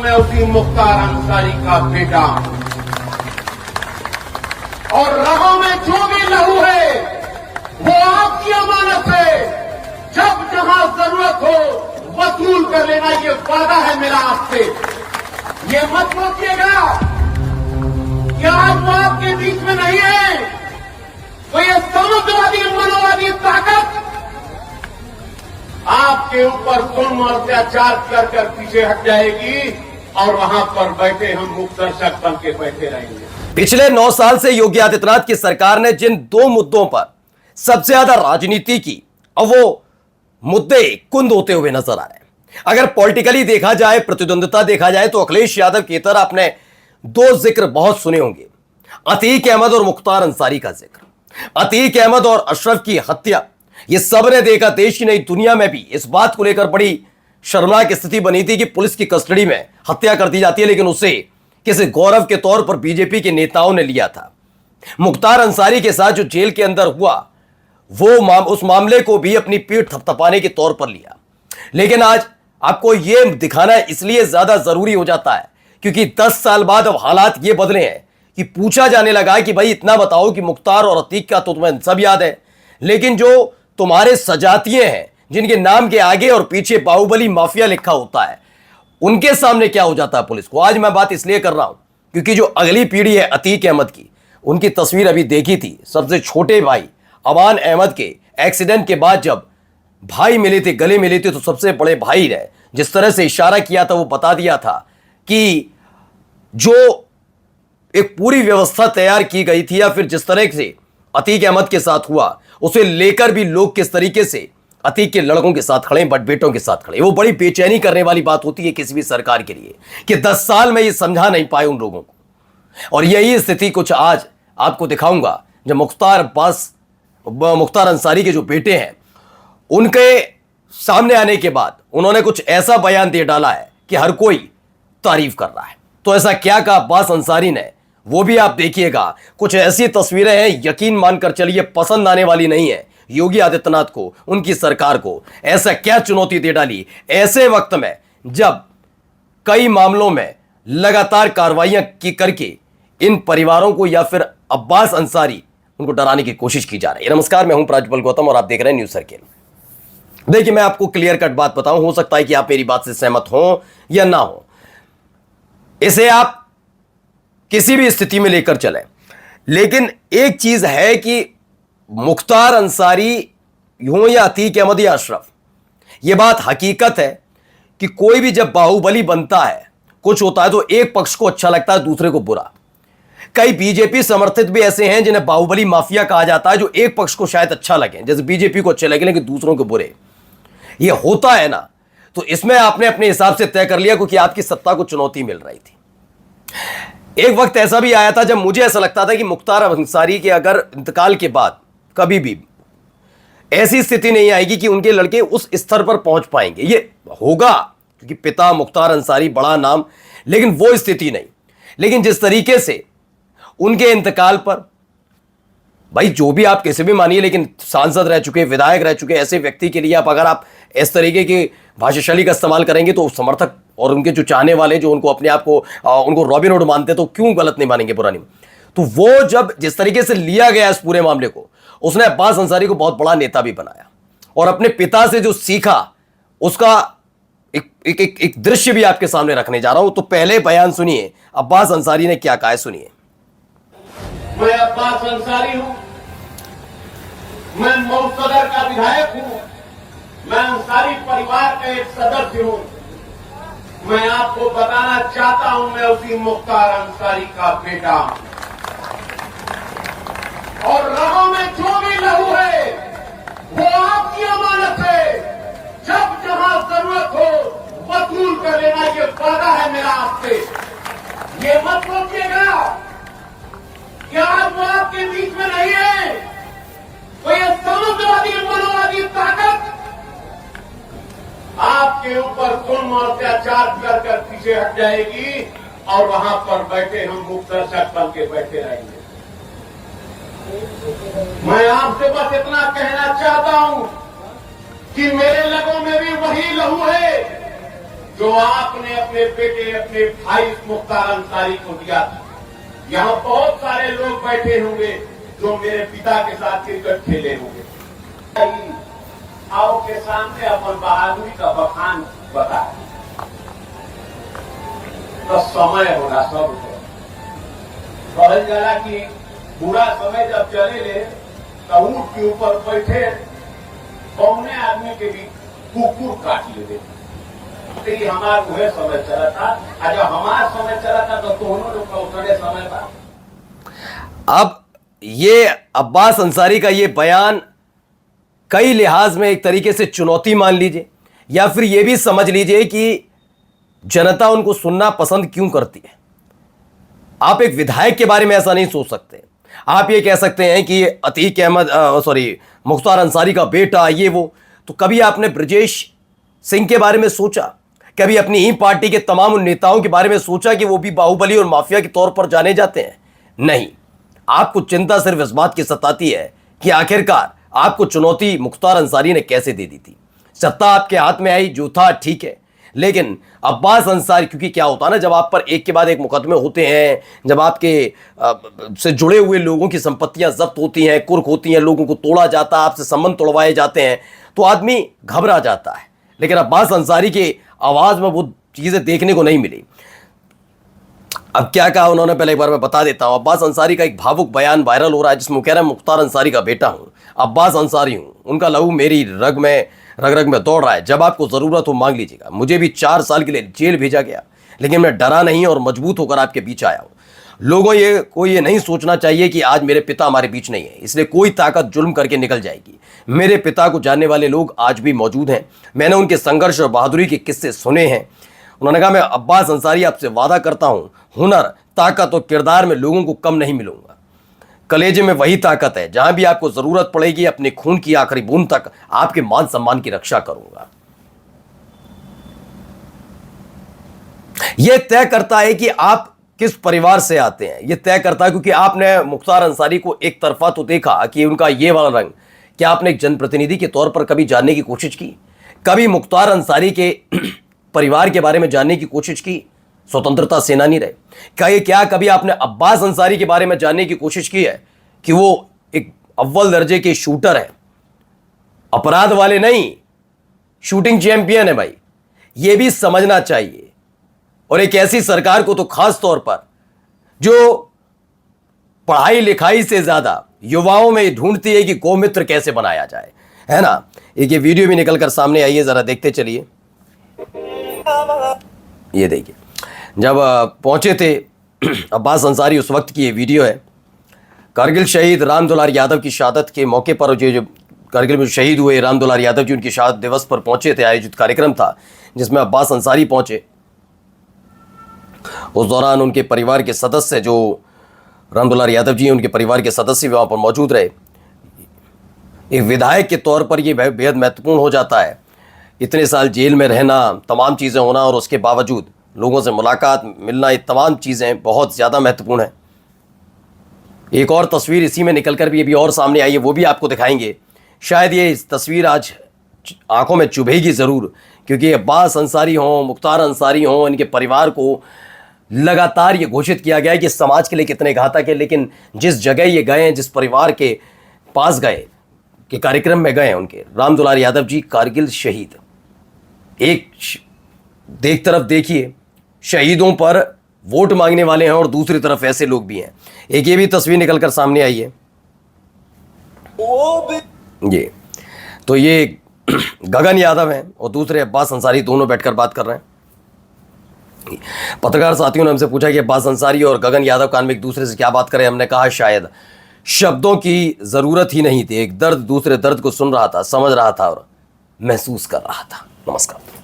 मैं उसी मुख्तार अंसारी का बेटा और रगों में जो भी लहू है वो आपकी अमानत है। जब जहां जरूरत हो वसूल कर लेना, ये वादा है मेरा आपसे। ये मत सोचिएगा कि आज वो आपके बीच में नहीं है, तो ये समुद्रवादी मनोवादी ताकत आपके ऊपर जुल्म और अत्याचार कर पीछे हट जाएगी और वहां पर बैठे हम मुक्तदर्शक बन के बैठे रहेंगे। पिछले 9 साल से योगी आदित्यनाथ की सरकार ने जिन 2 मुद्दों पर सबसे ज्यादा राजनीति की, अब वो मुद्दे कुंद होते हुए नजर आ रहे हैं। अगर पॉलिटिकली देखा जाए, प्रतिद्वंदिता देखा जाए, तो अखिलेश यादव की तरह आपने 2 जिक्र बहुत सुने होंगे, अतीक अहमद और मुख्तार अंसारी का जिक्र। अतीक अहमद और अशरफ की हत्या, ये सबने देखा। देश की नहीं दुनिया में भी इस बात को लेकर बड़ी शर्मनाक स्थिति बनी थी कि पुलिस की कस्टडी में हत्या कर दी जाती है, लेकिन उसे किसी गौरव के तौर पर बीजेपी के नेताओं ने लिया था। मुख्तार अंसारी के साथ जो जेल के अंदर हुआ, वो उस मामले को भी अपनी पीठ थपथपाने के तौर पर लिया। लेकिन आज आपको यह दिखाना इसलिए ज्यादा जरूरी हो जाता है क्योंकि 10 साल बाद अब हालात ये बदले हैं कि पूछा जाने लगा कि भाई इतना बताओ कि मुख्तार और अतीक का तो तुम्हें सब याद है, लेकिन जो तुम्हारे सजातिये हैं, जिनके नाम के आगे और पीछे बाहुबली माफिया लिखा होता है, उनके सामने क्या हो जाता है पुलिस को। आज मैं बात इसलिए कर रहा हूं क्योंकि जो अगली पीढ़ी है अतीक अहमद की, उनकी तस्वीर अभी देखी थी। सबसे छोटे भाई अमान अहमद के एक्सीडेंट के बाद जब भाई मिले थे, गले मिले थे, तो सबसे बड़े भाई ने जिस तरह से इशारा किया था, वो बता दिया था कि जो एक पूरी व्यवस्था तैयार की गई थी या फिर जिस तरह से अतीक अहमद के साथ हुआ, उसे लेकर भी लोग किस तरीके से अतीक के लड़कों के साथ खड़े, बट बेटों के साथ खड़े। वो बड़ी बेचैनी करने वाली बात होती है किसी भी सरकार के लिए कि 10 साल में ये समझा नहीं पाए उन लोगों को। और यही स्थिति कुछ आज आपको दिखाऊंगा जब मुख्तार अंसारी के जो बेटे हैं, उनके सामने आने के बाद उन्होंने कुछ ऐसा बयान दे डाला है कि हर कोई तारीफ कर रहा है। तो ऐसा क्या कहा अब्बास अंसारी ने, वो भी आप देखिएगा। कुछ ऐसी तस्वीरें हैं, यकीन मानकर चलिए पसंद आने वाली नहीं है योगी आदित्यनाथ को, उनकी सरकार को। ऐसा क्या चुनौती दे डाली ऐसे वक्त में जब कई मामलों में लगातार कार्रवाइयां की करके इन परिवारों को या फिर अब्बास अंसारी उनको डराने की कोशिश की जा रही है। नमस्कार, मैं हूं प्राज्वल गौतम और आप देख रहे हैं न्यूज सर्किल। देखिए, मैं आपको क्लियर कट बात बताऊं, हो सकता है कि आप मेरी बात से सहमत हो या ना हो, इसे आप किसी भी स्थिति में लेकर चलें, लेकिन एक चीज है कि मुख्तार अंसारी यूं या अतीक अहमद या अशरफ, यह बात हकीकत है कि कोई भी जब बाहुबली बनता है, कुछ होता है तो एक पक्ष को अच्छा लगता है, दूसरे को बुरा। कई बीजेपी समर्थित भी ऐसे हैं जिन्हें बाहुबली माफिया कहा जाता है, जो एक पक्ष को शायद अच्छा लगे, जैसे बीजेपी को अच्छे लगे लेकिन दूसरों को बुरे। यह होता है ना, तो इसमें आपने अपने हिसाब से तय कर लिया क्योंकि आपकी सत्ता को चुनौती मिल रही थी। एक वक्त ऐसा भी आया था जब मुझे ऐसा लगता था कि मुख्तार अंसारी के अगर इंतकाल के बाद कभी भी ऐसी स्थिति नहीं आएगी कि उनके लड़के उस स्तर पर पहुंच पाएंगे। ये होगा क्योंकि पिता मुख्तार अंसारी बड़ा नाम, लेकिन वो स्थिति नहीं। लेकिन जिस तरीके से उनके इंतकाल पर, भाई जो भी आप कैसे भी मानिए, लेकिन सांसद रह चुके, विधायक रह चुके ऐसे व्यक्ति के लिए अगर आप इस तरीके की भाषाशैली का इस्तेमाल करेंगे तो समर्थक और उनके जो चाहने वाले, जो उनको अपने आप को उनको रॉबिन हुड मानते, तो क्यों गलत नहीं मानेंगे, बुरा नहीं। तो वो जब जिस तरीके से लिया गया इस पूरे मामले को, उसने अब्बास अंसारी को बहुत बड़ा नेता भी बनाया और अपने पिता से जो सीखा उसका एक दृश्य भी आपके सामने रखने जा रहा हूं। तो पहले बयान सुनिए अब्बास अंसारी ने क्या कहा है, सुनिए। मैं अब्बास अंसारी हूं, मैं मऊ सदर का विधायक हूं, मैं अंसारी परिवार का एक सदस्य हूं। मैं आपको बताना चाहता हूं, मैं उसी मुख्तार अंसारी का बेटा हूं और रगों में जो भी लहू है वो आपकी अमानत है। जब जहां जरूरत हो वसूल कर लेना, ये वादा है मेरा आपसे। ये मत सोचिएगा कि आज वो आपके बीच में नहीं है, तो ये समुद्रवादी मनोवादी ताकत आपके ऊपर जुल्म और अत्याचार कर पीछे हट जाएगी और वहां पर बैठे हम मुक्तदर्शक बन के बैठे रहेंगे। मैं आपसे बस इतना कहना चाहता हूं कि मेरे लगों में भी वही लहू है जो आपने अपने बेटे अपने भाई मुख्तार अंसारी को दिया था। यहाँ बहुत सारे लोग बैठे होंगे जो मेरे पिता के साथ क्रिकेट खेले होंगे। आओ के सामने अपन बहादुरी का बखान बताए तो समय होना सब कहल जाला कि बुरा समय जब चले ले तो ऊंट के ऊपर बैठे कौने आदमी के भी कुकुर काट ले तो ये हमारा वह समय चला था। जब हमारा समय चला था तो दोनों लोग का उतरे समय था। अब ये अब्बास अंसारी का ये बयान कई लिहाज में एक तरीके से चुनौती मान लीजिए, या फिर ये भी समझ लीजिए कि जनता उनको सुनना पसंद क्यों करती है। आप एक विधायक के बारे में ऐसा नहीं सोच सकते। आप ये कह सकते हैं कि अतीक अहमद मुख्तार अंसारी का बेटा ये वो। तो कभी आपने ब्रजेश सिंह के बारे में सोचा? कभी अपनी ही पार्टी के तमाम उन नेताओं के बारे में सोचा कि वो भी बाहुबली और माफिया के तौर पर जाने जाते हैं? नहीं। आपको चिंता सिर्फ इस बात की सताती है कि आखिरकार आपको चुनौती मुख्तार अंसारी ने कैसे दे दी थी। सत्ता आपके हाथ में आई, जो था ठीक है, लेकिन अब्बास अंसारी, क्योंकि क्या होता है ना, जब आप पर एक के बाद एक मुकदमे होते हैं, जब आपके से जुड़े हुए लोगों की संपत्तियां जब्त होती हैं, कुर्क होती हैं, लोगों को तोड़ा जाता है, आपसे संबंध तोड़वाए जाते हैं, तो आदमी घबरा जाता है। लेकिन अब्बास अंसारी की आवाज में वो चीजें देखने को नहीं मिली। अब क्या कहा उन्होंने, पहले एक बार मैं बता देता हूं। अब्बास अंसारी का एक भावुक बयान वायरल हो रहा है जिसमें वो कह रहा है मुख्तार अंसारी का बेटा हूं, अब्बास अंसारी हूं, उनका लहू मेरी रग में दौड़ रहा है। जब आपको जरूरत हो मांग लीजिएगा। मुझे भी 4 साल के लिए जेल भेजा गया, लेकिन मैं डरा नहीं और मजबूत होकर आपके बीच आया हूं। लोगों को ये नहीं सोचना चाहिए कि आज मेरे पिता हमारे बीच नहीं है, इसलिए कोई ताकत जुल्म करके निकल जाएगी। मेरे पिता को जानने वाले लोग आज भी मौजूद हैं। मैंने उनके संघर्ष और बहादुरी के किस्से सुने हैं। उन्होंने कहा, मैं अब्बास अंसारी आपसे वादा करता हूं, हुनर, ताकत और किरदार में लोगों को कम नहीं मिलूंगा। कलेजे में वही ताकत है, जहां भी आपको जरूरत पड़ेगी अपने खून की आखिरी बूंद तक आपके मान सम्मान की रक्षा करूंगा। यह तय करता है कि आप किस परिवार से आते हैं। यह तय करता है क्योंकि आपने मुख्तार अंसारी को एक तरफा तो देखा कि उनका ये वाला रंग, क्या आपने एक जनप्रतिनिधि के तौर पर कभी जानने की कोशिश की? कभी मुख्तार अंसारी के परिवार के बारे में जानने की कोशिश की? स्वतंत्रता सेनानी रहे। क्या कभी आपने अब्बास अंसारी के बारे में जानने की कोशिश की है कि वो एक अव्वल दर्जे के शूटर हैं, अपराध वाले नहीं, शूटिंग चैंपियन है भाई। ये भी समझना चाहिए। और एक ऐसी सरकार को तो खास तौर पर जो पढ़ाई लिखाई से ज्यादा युवाओं में ढूंढती है कि गोमित्र कैसे बनाया जाए, है ना। एक ये वीडियो भी निकलकर सामने आई है, जरा देखते चलिए। ये देखिए, जब पहुंचे थे अब्बास अंसारी, उस वक्त की ये वीडियो है। कारगिल शहीद राम दुलार यादव की शहादत के मौके पर जो कारगिल में शहीद हुए राम दुलार यादव जी, उनकी शहादत दिवस पर पहुंचे थे। आयोजित कार्यक्रम था जिसमें अब्बास अंसारी पहुंचे। उस दौरान उनके परिवार के सदस्य, जो राम दुलार यादव जी, उनके परिवार के सदस्य वहां पर मौजूद रहे। एक विधायक के तौर पर यह बेहद महत्वपूर्ण हो जाता है। इतने साल जेल में रहना, तमाम चीज़ें होना, और उसके बावजूद लोगों से मुलाकात, मिलना, ये तमाम चीज़ें बहुत ज़्यादा महत्वपूर्ण है। एक और तस्वीर इसी में निकलकर भी अभी और सामने आई है, वो भी आपको दिखाएंगे। शायद ये तस्वीर आज आंखों में चुभेगी ज़रूर, क्योंकि अब्बास अंसारी हों, मुख्तार अंसारी हों, इनके परिवार को लगातार ये घोषित किया गया है कि समाज के लिए कितने घातक है। लेकिन जिस जगह ये गए हैं, जिस परिवार के पास गए, के कार्यक्रम में गए, उनके राम दुलार यादव जी कारगिल शहीद, एक तरफ देखिए शहीदों पर वोट मांगने वाले हैं और दूसरी तरफ ऐसे लोग भी हैं। एक ये भी तस्वीर निकलकर सामने आई है। ये तो ये गगन यादव हैं और दूसरे अब्बास अंसारी, दोनों बैठकर बात कर रहे हैं। पत्रकार साथियों ने हमसे पूछा कि अब्बास अंसारी और गगन यादव कान में एक दूसरे से क्या बात करें। हमने कहा शायद शब्दों की जरूरत ही नहीं थी। एक दर्द दूसरे दर्द को सुन रहा था, समझ रहा था और महसूस कर रहा था। नमस्कार।